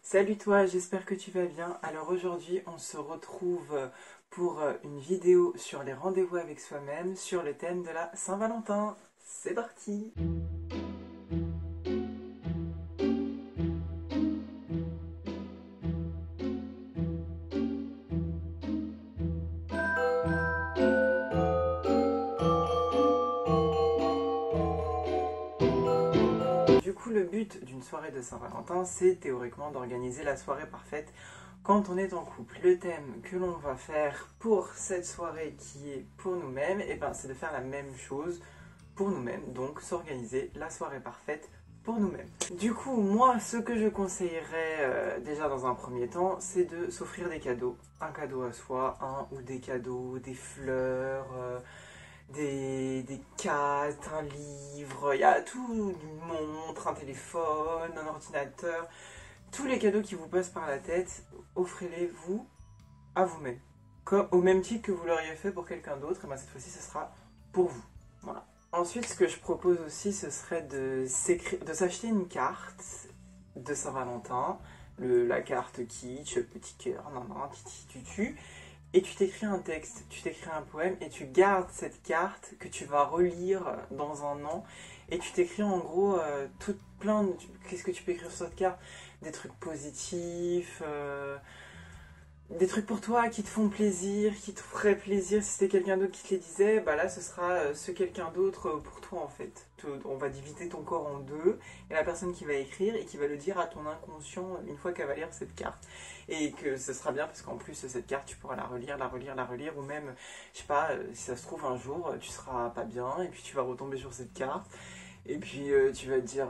Salut toi, j'espère que tu vas bien. Alors aujourd'hui, on se retrouve pour une vidéo sur les rendez-vous avec soi-même sur le thème de la Saint-Valentin. C'est parti! Du coup, le but d'une soirée de Saint-Valentin, c'est théoriquement d'organiser la soirée parfaite quand on est en couple. Le thème que l'on va faire pour cette soirée qui est pour nous-mêmes, c'est de faire la même chose pour nous-mêmes, donc s'organiser la soirée parfaite pour nous-mêmes. Du coup, moi, ce que je conseillerais déjà dans un premier temps, c'est de s'offrir des cadeaux. Un cadeau à soi, un ou des cadeaux, des fleurs, des cartes, un livre, il y a tout, une montre, un téléphone, un ordinateur. Tous les cadeaux qui vous passent par la tête, offrez-les vous à vous-même. Au même titre que vous l'auriez fait pour quelqu'un d'autre, et cette fois-ci, ce sera pour vous. Voilà. Ensuite, ce que je propose aussi, ce serait de s'acheter une carte de Saint-Valentin, la carte kitsch, petit cœur, titi tutu, et tu t'écris un texte, tu t'écris un poème, et tu gardes cette carte que tu vas relire dans un an, et tu t'écris en gros tout plein de... Qu'est-ce que tu peux écrire sur cette carte? Des trucs positifs, des trucs pour toi qui te font plaisir, qui te feraient plaisir si c'était quelqu'un d'autre qui te les disait, bah là ce sera ce quelqu'un d'autre pour toi en fait. On va diviser ton corps en deux, et la personne qui va écrire et qui va le dire à ton inconscient une fois qu'elle va lire cette carte. Et que ce sera bien parce qu'en plus cette carte tu pourras la relire, ou même, je sais pas, si ça se trouve un jour tu seras pas bien et puis tu vas retomber sur cette carte, et puis tu vas te dire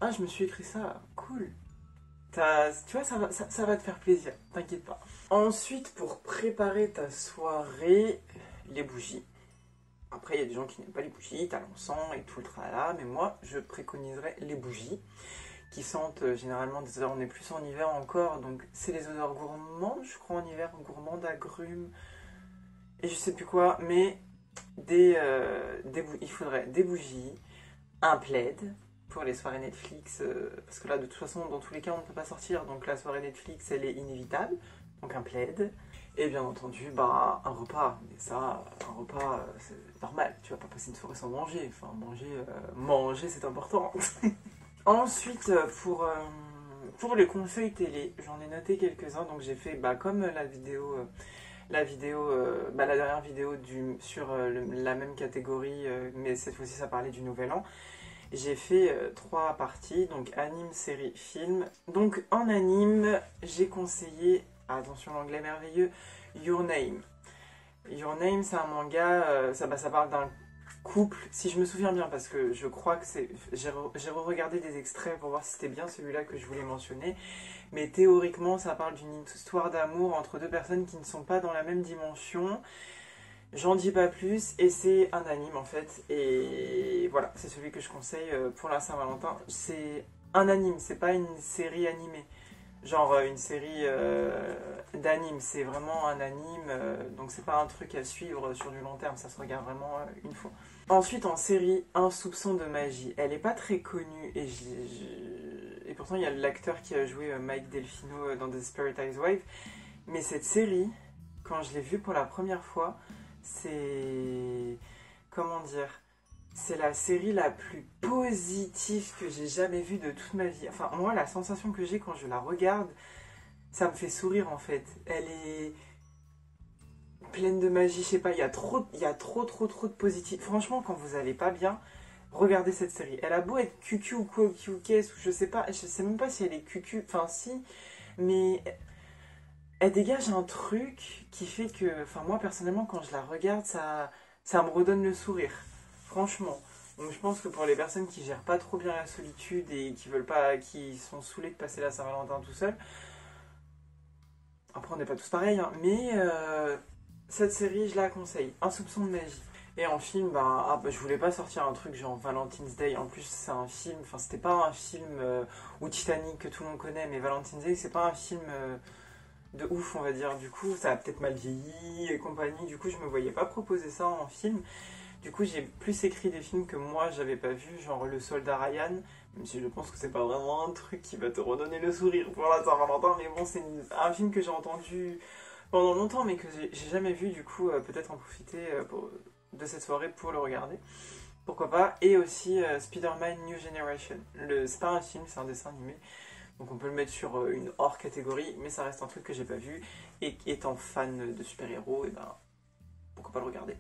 ah je me suis écrit ça, cool. Tu vois, ça va te faire plaisir, t'inquiète pas. Ensuite, pour préparer ta soirée, les bougies. Après, il y a des gens qui n'aiment pas les bougies, t'as l'encens et tout le tralala, mais moi, je préconiserais les bougies, qui sentent généralement des odeurs, on est plus en hiver encore, donc c'est les odeurs gourmandes, je crois en hiver, gourmandes, agrumes, et je sais plus quoi, mais il faudrait des bougies, un plaid, pour les soirées Netflix, parce que là de toute façon dans tous les cas on ne peut pas sortir, donc la soirée Netflix elle est inévitable, donc un plaid, et bien entendu un repas, mais ça, un repas c'est normal, tu vas pas passer une soirée sans manger, enfin manger c'est important. Ensuite pour les conseils télé, j'en ai noté quelques-uns, donc j'ai fait comme la dernière vidéo sur la même catégorie, mais cette fois-ci ça parlait du Nouvel An. J'ai fait 3 parties, donc anime, série, film. Donc en anime, j'ai conseillé, attention l'anglais merveilleux, Your Name. Your Name, c'est un manga, ça parle d'un couple, si je me souviens bien, parce que je crois que c'est... J'ai re-regardé des extraits pour voir si c'était bien celui-là que je voulais mentionner. Mais théoriquement, ça parle d'une histoire d'amour entre deux personnes qui ne sont pas dans la même dimension. J'en dis pas plus, et c'est un anime en fait, et voilà, c'est celui que je conseille pour la Saint-Valentin. C'est un anime, c'est pas une série animée, genre une série d'anime, c'est vraiment un anime, donc c'est pas un truc à suivre sur du long terme, ça se regarde vraiment une fois. Ensuite en série, Un soupçon de magie, elle est pas très connue, et pourtant il y a l'acteur qui a joué Mike Delfino dans Desperate Housewives, mais cette série, quand je l'ai vue pour la première fois, c'est... comment dire? C'est la série la plus positive que j'ai jamais vue de toute ma vie. Enfin, moi, la sensation que j'ai quand je la regarde, ça me fait sourire en fait. Elle est pleine de magie, je sais pas, il y a trop de positif. Franchement, quand vous allez pas bien, regardez cette série. Elle a beau être cucu ou quoi, ou qu'est-ce, ou je sais pas, je sais même pas si elle est cucu, enfin si, mais... elle dégage un truc qui fait que, enfin moi personnellement quand je la regarde, ça me redonne le sourire, franchement. Donc je pense que pour les personnes qui gèrent pas trop bien la solitude et qui veulent pas, qui sont saoulées de passer la Saint-Valentin tout seul, après on n'est pas tous pareils, hein, mais cette série je la conseille, Un soupçon de magie. Et en film, je voulais pas sortir un truc genre Valentine's Day, en plus c'est un film, enfin c'était pas un film ou Titanic que tout le monde connaît, mais Valentine's Day c'est pas un film... de ouf on va dire, du coup ça a peut-être mal vieilli et compagnie, du coup je me voyais pas proposer ça en film, du coup j'ai plus écrit des films que moi j'avais pas vu, genre Le Soldat Ryan, Même si je pense que c'est pas vraiment un truc qui va te redonner le sourire pour la Saint-Valentin, mais bon, c'est un film que j'ai entendu pendant longtemps, mais que j'ai jamais vu, du coup, peut-être en profiter de cette soirée pour le regarder. Pourquoi pas. Et aussi Spider-Man New Generation. C'est pas un film, c'est un dessin animé. Donc on peut le mettre sur une hors catégorie, mais ça reste un truc que j'ai pas vu. Et étant fan de super-héros, et ben pourquoi pas le regarder.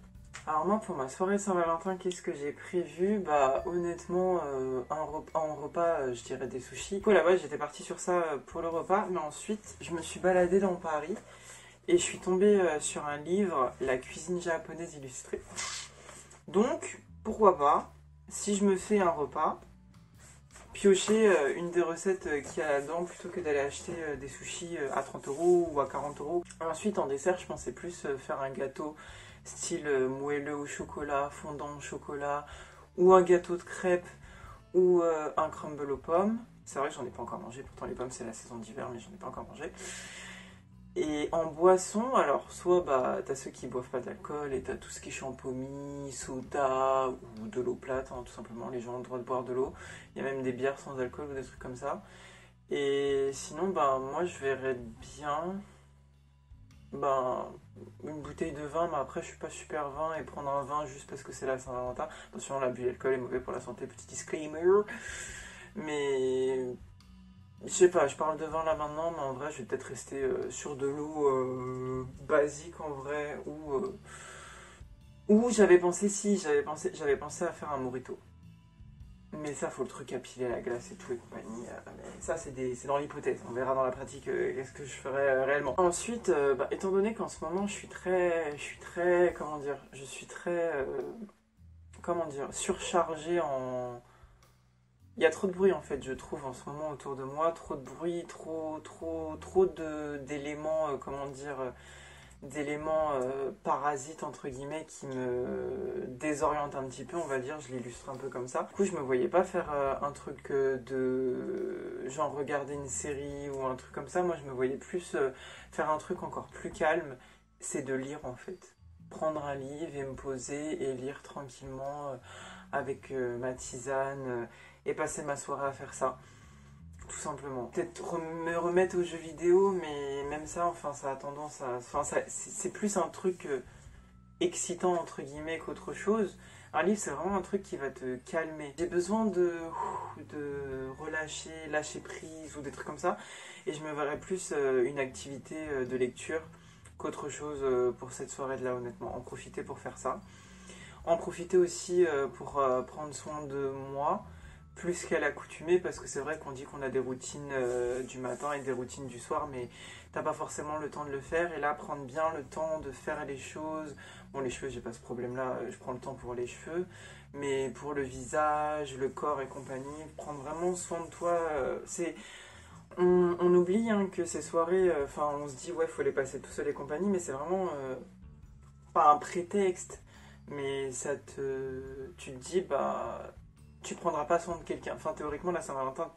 Alors moi pour ma soirée Saint-Valentin, qu'est-ce que j'ai prévu? Bah honnêtement, en repas, je dirais des sushis. Du coup là-bas j'étais partie sur ça pour le repas, mais ensuite je me suis baladée dans Paris et je suis tombée sur un livre, La cuisine japonaise illustrée. Donc pourquoi pas, si je me fais un repas, piocher une des recettes qu'il y a là-dedans plutôt que d'aller acheter des sushis à 30 € ou à 40 €. Ensuite, en dessert, je pensais plus faire un gâteau style moelleux au chocolat, fondant au chocolat, ou un gâteau de crêpes, ou un crumble aux pommes. C'est vrai que j'en ai pas encore mangé, pourtant les pommes c'est la saison d'hiver, mais j'en ai pas encore mangé. Et en boisson, alors soit bah t'as ceux qui boivent pas d'alcool et t'as tout ce qui est champomis, soda ou de l'eau plate, hein, tout simplement, les gens ont le droit de boire de l'eau. Il y a même des bières sans alcool ou des trucs comme ça. Et sinon, bah moi je verrais bien ben, une bouteille de vin, mais après je suis pas super vin et prendre un vin juste parce que c'est la Saint-Valentin. Attention, l'abus d'alcool est mauvais pour la santé, petit disclaimer. Mais je sais pas, je parle de vin là maintenant, mais en vrai, je vais peut-être rester sur de l'eau basique en vrai, ou j'avais pensé, si, j'avais pensé à faire un mojito. Mais ça, faut le truc à piler à la glace et tout et compagnie. Mais ça, c'est dans l'hypothèse. On verra dans la pratique qu'est-ce que je ferai réellement. Ensuite, bah, étant donné qu'en ce moment, comment dire, comment dire, surchargé en. Il y a trop de bruit en fait, je trouve en ce moment autour de moi, trop de bruit, trop d'éléments, comment dire, d'éléments parasites entre guillemets qui me désorientent un petit peu, on va dire, je l'illustre un peu comme ça. Du coup, je me voyais pas faire un truc de genre regarder une série ou un truc comme ça. Moi, je me voyais plus faire un truc encore plus calme, c'est de lire en fait. Prendre un livre et me poser et lire tranquillement avec ma tisane et passer ma soirée à faire ça. Tout simplement. Peut-être me remettre aux jeux vidéo, mais même ça, enfin, ça a tendance à. Enfin, c'est plus un truc excitant, entre guillemets, qu'autre chose. Un livre, c'est vraiment un truc qui va te calmer. J'ai besoin de relâcher, lâcher prise ou des trucs comme ça. Et je me verrais plus une activité de lecture qu'autre chose pour cette soirée-là, honnêtement. En profiter pour faire ça. En profiter aussi pour prendre soin de moi plus qu'à l'accoutumée, parce que c'est vrai qu'on dit qu'on a des routines du matin et des routines du soir, mais t'as pas forcément le temps de le faire. Et là, prendre bien le temps de faire les choses. Bon, les cheveux, j'ai pas ce problème-là, je prends le temps pour les cheveux, mais pour le visage, le corps et compagnie, prendre vraiment soin de toi, on oublie hein, que ces soirées, enfin, on se dit, ouais, faut les passer tout seul et compagnie, mais c'est vraiment pas un prétexte, mais tu te dis, bah tu prendras pas soin de quelqu'un. Enfin, théoriquement, la Saint-Valentin,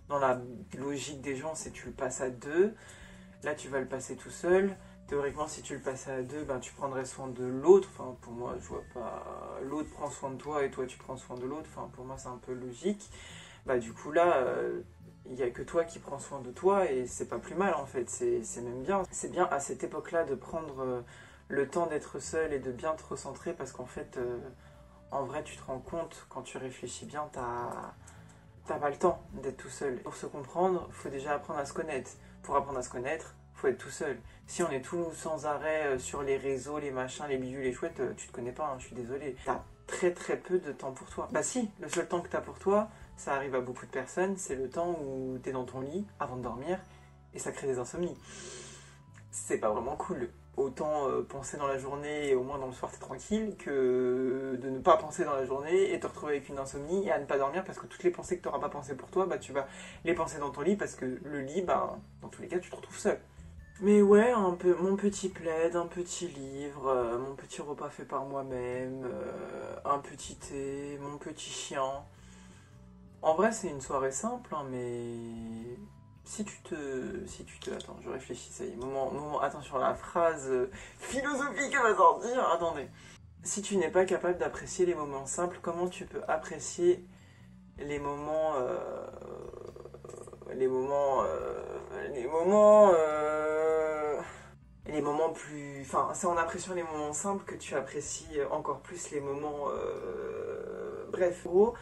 dans la logique des gens, c'est tu le passes à deux. Là, tu vas le passer tout seul. Théoriquement, si tu le passais à deux, ben, tu prendrais soin de l'autre. Enfin, pour moi, je vois pas. L'autre prend soin de toi et toi, tu prends soin de l'autre. Enfin, pour moi, c'est un peu logique. Bah, du coup, là, il n'y a que toi qui prends soin de toi et c'est pas plus mal en fait. C'est même bien. C'est bien à cette époque-là de prendre le temps d'être seul et de bien te recentrer parce qu'en fait. En vrai, tu te rends compte, quand tu réfléchis bien, t'as pas le temps d'être tout seul. Pour se comprendre, il faut déjà apprendre à se connaître. Pour apprendre à se connaître, il faut être tout seul. Si on est tout sans arrêt sur les réseaux, les machins, les bidules, les chouettes, tu te connais pas, hein, je suis désolée. T'as très peu de temps pour toi. Bah si, le seul temps que t'as pour toi, ça arrive à beaucoup de personnes, c'est le temps où t'es dans ton lit avant de dormir et ça crée des insomnies. C'est pas vraiment cool. Autant penser dans la journée et au moins dans le soir t'es tranquille que de ne pas penser dans la journée et te retrouver avec une insomnie et à ne pas dormir parce que toutes les pensées que tu n'auras pas pensées pour toi, bah tu vas les penser dans ton lit parce que le lit, bah dans tous les cas tu te retrouves seul. Mais ouais, un peu mon petit plaid, un petit livre, mon petit repas fait par moi-même, un petit thé, mon petit chien. En vrai c'est une soirée simple, hein, mais attends, je réfléchis, ça y est, attention, la phrase philosophique va sortir, attendez. Si tu n'es pas capable d'apprécier les moments simples, comment tu peux apprécier les moments, les moments, les moments, les moments plus, enfin, c'est en appréciant les moments simples que tu apprécies encore plus les moments, bref, en gros,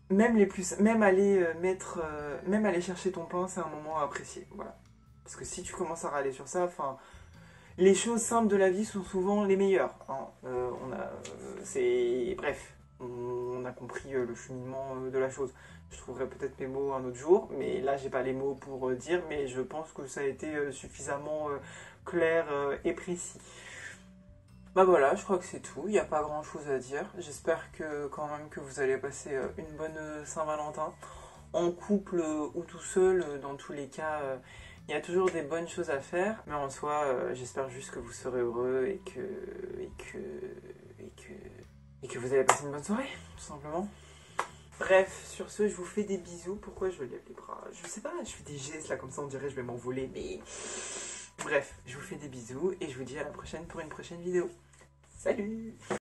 même les plus, même aller même aller chercher ton pain, c'est un moment à apprécier, voilà. Parce que si tu commences à râler sur ça, enfin, les choses simples de la vie sont souvent les meilleures, hein. C'est, bref, on a compris le cheminement de la chose. Je trouverai peut-être mes mots un autre jour, mais là j'ai pas les mots pour dire, mais je pense que ça a été suffisamment clair et précis. Bah voilà, je crois que c'est tout, il n'y a pas grand chose à dire. J'espère que quand même que vous allez passer une bonne Saint-Valentin. En couple ou tout seul, dans tous les cas, il y a toujours des bonnes choses à faire. Mais en soi, j'espère juste que vous serez heureux et que vous allez passer une bonne soirée, tout simplement. Bref, sur ce, je vous fais des bisous. Pourquoi je lève les bras? Je sais pas, je fais des gestes là comme ça, on dirait que je vais m'envoler, mais... Bref, je vous fais des bisous et je vous dis à la prochaine pour une prochaine vidéo. Salut!